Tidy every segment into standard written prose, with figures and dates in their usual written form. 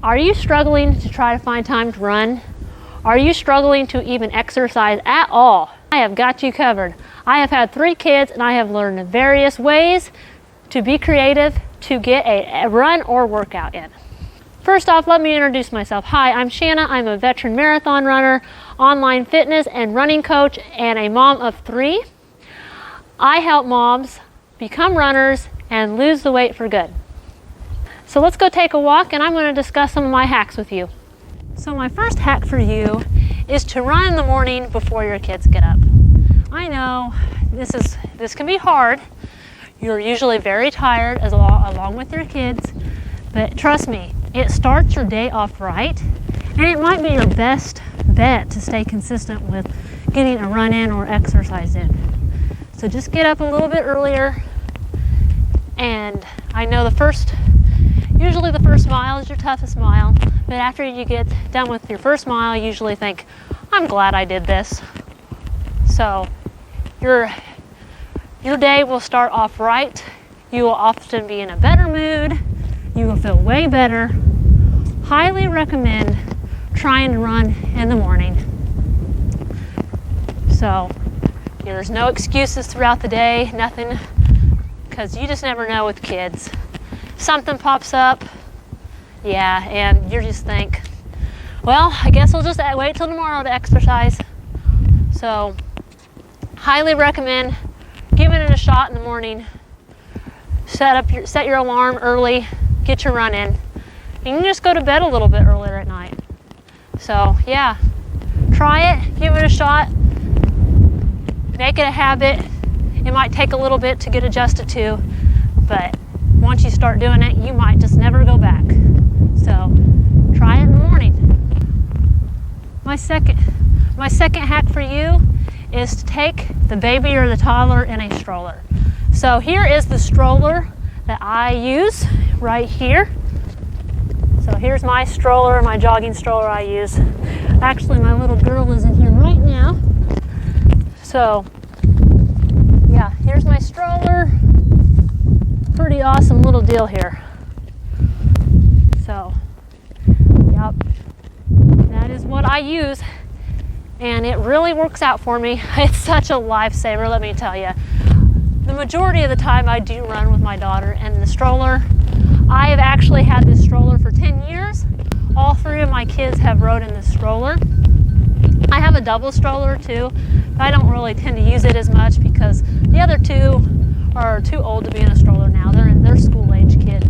Are you struggling to try to find time to run? Are you struggling to even exercise at all? I have got you covered. I have had 3 kids and I have learned various ways to be creative to get a run or workout in. First off, let me introduce myself. Hi, I'm Shanna. I'm a veteran marathon runner, online fitness and running coach, and a mom of 3. I help moms become runners and lose the weight for good. So let's go take a walk and I'm going to discuss some of my hacks with you. So my first hack for you is to run in the morning before your kids get up. I know this can be hard. You're usually very tired along with your kids, but trust me, it starts your day off right, and it might be your best bet to stay consistent with getting a run in or exercise in. So just get up a little bit earlier, and I know usually the first mile is your toughest mile, but after you get done with your first mile, you usually think, I'm glad I did this. So your day will start off right. You will often be in a better mood. You will feel way better. Highly recommend trying to run in the morning. So there's no excuses throughout the day, nothing, because you just never know with kids. Something pops up, and you just think, well, I guess we'll just wait till tomorrow to exercise. So highly recommend giving it a shot in the morning. Set your alarm early, get your run in. You can just go to bed a little bit earlier at night. So yeah, try it, give it a shot, make it a habit. It might take a little bit to get adjusted to, but once you start doing it, you might just never go back. So try it in the morning. My second hack for you is to take the baby or the toddler in a stroller. So here is the stroller that I use right here. So here's my stroller, my jogging stroller I use. Actually, my little girl is in here right now. So yeah, here's my stroller. Pretty awesome little deal here. So, yep, that is what I use, and it really works out for me. It's such a lifesaver, let me tell you. The majority of the time I do run with my daughter in the stroller. I have actually had this stroller for 10 years. All 3 of my kids have rode in this stroller. I have a double stroller too, but I don't really tend to use it as much because the other 2 are too old to be in a stroller now. They're school age kids.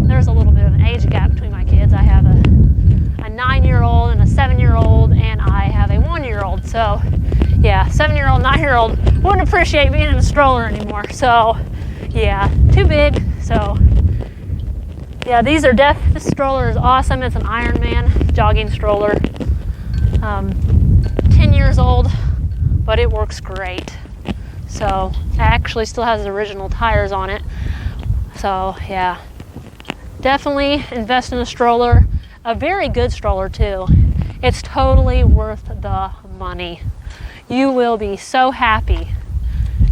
There's a little bit of an age gap between my kids. I have a 9-year-old and a 7-year-old, and I have a 1-year-old. So yeah, 7-year-old, 9-year-old wouldn't appreciate being in a stroller anymore. So yeah, too big. So yeah, this stroller is awesome. It's an Ironman jogging stroller. 10 years old, but it works great. So it actually still has the original tires on it. So yeah, definitely invest in a stroller, a very good stroller too. It's totally worth the money. You will be so happy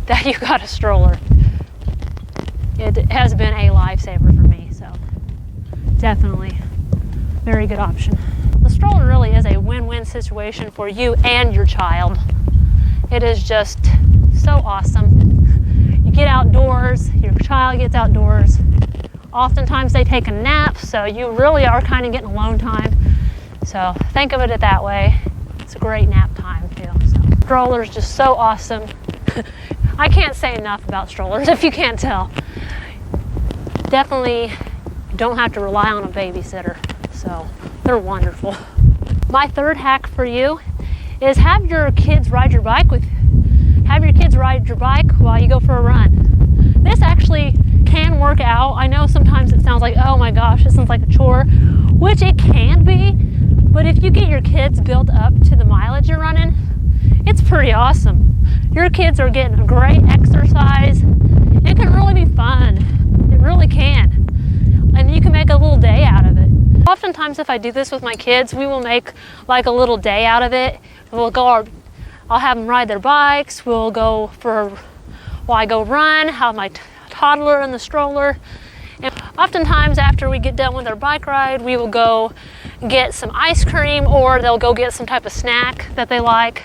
that you got a stroller. It has been a lifesaver for me, so definitely very good option. The stroller really is a win-win situation for you and your child. It is just so awesome. You get outdoors, your child gets outdoors. Oftentimes they take a nap, so you really are kind of getting alone time. So think of it that way. It's a great nap time too. So stroller is just so awesome. I can't say enough about strollers if you can't tell. Definitely don't have to rely on a babysitter. So they're wonderful. My third hack for you is have your kids ride your bike while you go for a run. This actually can work out. I know sometimes it sounds like, oh my gosh, this sounds like a chore, which it can be, but if you get your kids built up to the mileage you're running, it's pretty awesome. Your kids are getting great exercise. It can really be fun. It really can. And you can make a little day out of it. Oftentimes if I do this with my kids, we will make like a little day out of it. I'll have them ride their bikes. I go run, have my toddler in the stroller, And oftentimes after we get done with our bike ride, we will go get some ice cream, or they'll go get some type of snack that they like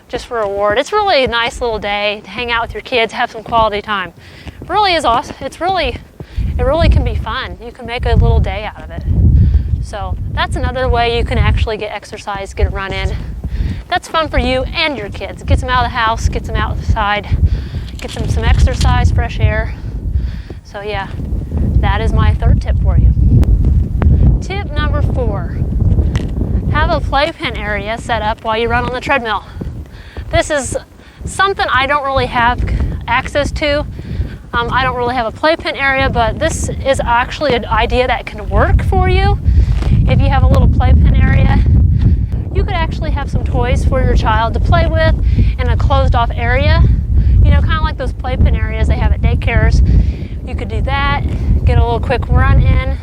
just for a reward. It's really a nice little day to hang out with your kids, have some quality time. It really is awesome. It really can be fun. You can make a little day out of it. So that's another way you can actually get exercise, get a run in. That's fun for you and your kids. It gets them out of the house, gets them outside, gets them some exercise, fresh air. So yeah, that is my third tip for you. Tip number 4, have a playpen area set up while you run on the treadmill. This is something I don't really have access to. I don't really have a playpen area, but this is actually an idea that can work for you. If you have a little playpen area, you could actually have some toys for your child to play with in a closed off area. You know, kind of like those playpen areas they have at daycares. You could do that, get a little quick run in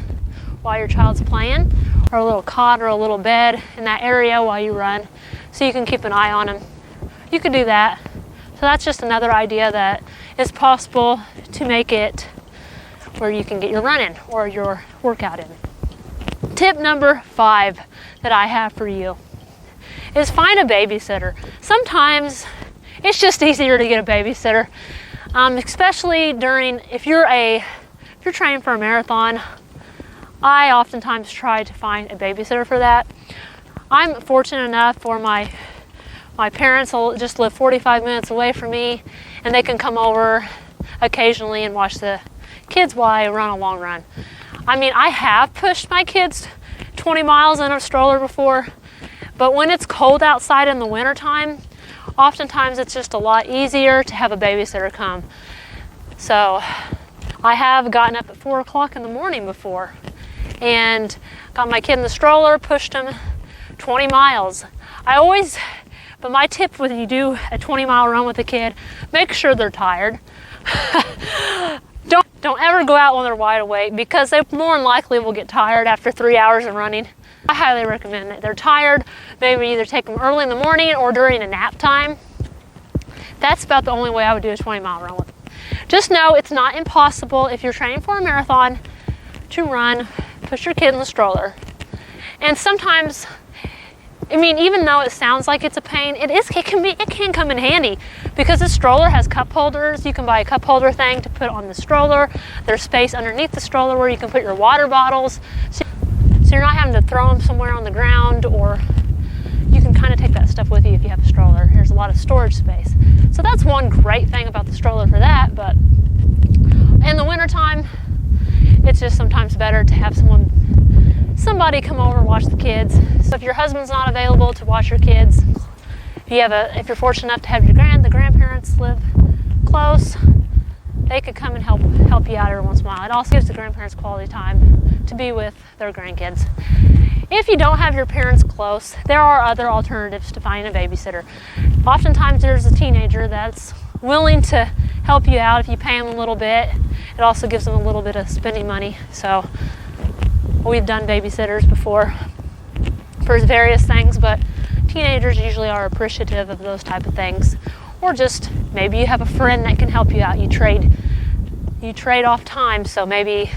while your child's playing, or a little cot or a little bed in that area while you run, so you can keep an eye on them. You could do that. So that's just another idea that is possible to make it where you can get your run in or your workout in. Tip number 5 that I have for you is find a babysitter. Sometimes it's just easier to get a babysitter, especially if you're training for a marathon. I oftentimes try to find a babysitter for that. I'm fortunate enough for my parents will just live 45 minutes away from me, and they can come over occasionally and watch the kids while I run a long run. I mean, I have pushed my kids 20 miles in a stroller before, but when it's cold outside in the wintertime, oftentimes it's just a lot easier to have a babysitter come. So I have gotten up at 4 o'clock in the morning before and got my kid in the stroller, pushed him 20 miles. But my tip when you do a 20-mile run with a kid, make sure they're tired. Don't ever go out when they're wide awake, because they more than likely will get tired after 3 hours of running. I highly recommend that they're tired. Maybe either take them early in the morning or during a nap time. That's about the only way I would do a 20-mile run with them. Just know it's not impossible if you're training for a marathon to run, push your kid in the stroller. And sometimes, I mean, even though it sounds like it's a pain, it can come in handy, because the stroller has cup holders. You can buy a cup holder thing to put on the stroller. There's space underneath the stroller where you can put your water bottles. So you're not having to throw them somewhere on the ground, or you can kind of take that stuff with you if you have a stroller. There's a lot of storage space. So that's one great thing about the stroller for that. But in the wintertime, it's just sometimes better to have somebody come over and watch the kids. So if your husband's not available to watch your kids, if you're fortunate enough to have the grandparents live close, they could come and help you out every once in a while. It also gives the grandparents quality time to be with their grandkids. If you don't have your parents close, there are other alternatives to finding a babysitter. Oftentimes there's a teenager that's willing to help you out if you pay them a little bit. It also gives them a little bit of spending money. So we've done babysitters before for various things, but teenagers usually are appreciative of those type of things. Or just maybe you have a friend that can help you out. You trade off time, so maybe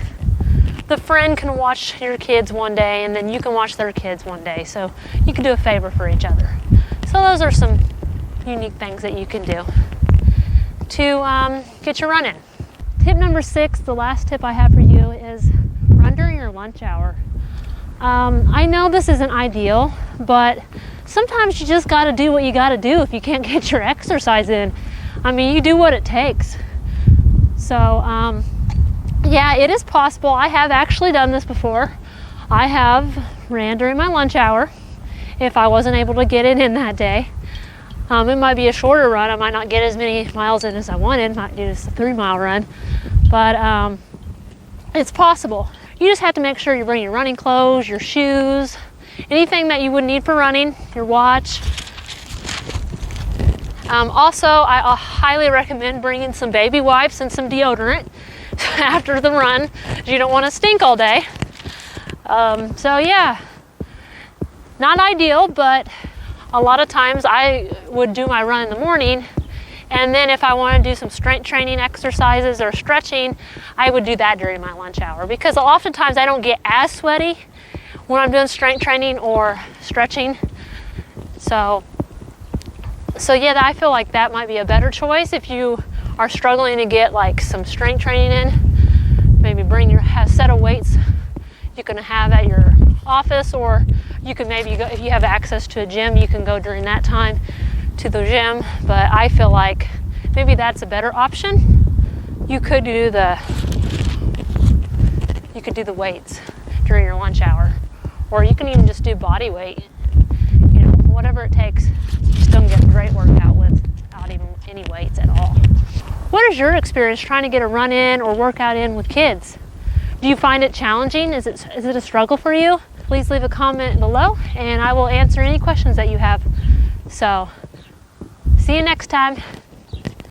the friend can watch your kids one day and then you can watch their kids one day. So you can do a favor for each other. So those are some unique things that you can do to get your run in. Tip number 6, the last tip I have for you, is run during your lunch hour. I know this isn't ideal, but sometimes you just got to do what you got to do if you can't get your exercise in. I mean, you do what it takes. So, yeah, it is possible. I have actually done this before. I have ran during my lunch hour if I wasn't able to get it in that day. It might be a shorter run. I might not get as many miles in as I wanted. Might do just a 3-mile run, but it's possible. You just have to make sure you bring your running clothes, your shoes, anything that you would need for running, your watch. Also, I highly recommend bringing some baby wipes and some deodorant after the run. You don't want to stink all day. So yeah, not ideal, but a lot of times I would do my run in the morning And then if I want to do some strength training exercises or stretching, I would do that during my lunch hour, because oftentimes I don't get as sweaty when I'm doing strength training or stretching. So yeah, I feel like that might be a better choice if you are struggling to get like some strength training in. Maybe bring your set of weights you can have at your office, or you can maybe go, if you have access to a gym, you can go during that time to the gym. But I feel like maybe that's a better option. You could do the weights during your lunch hour, or you can even just do body weight. You know, whatever it takes. You still get a great workout without even any weights at all. What is your experience trying to get a run in or workout in with kids? Do you find it challenging? Is it a struggle for you? Please leave a comment below and I will answer any questions that you have. So, see you next time.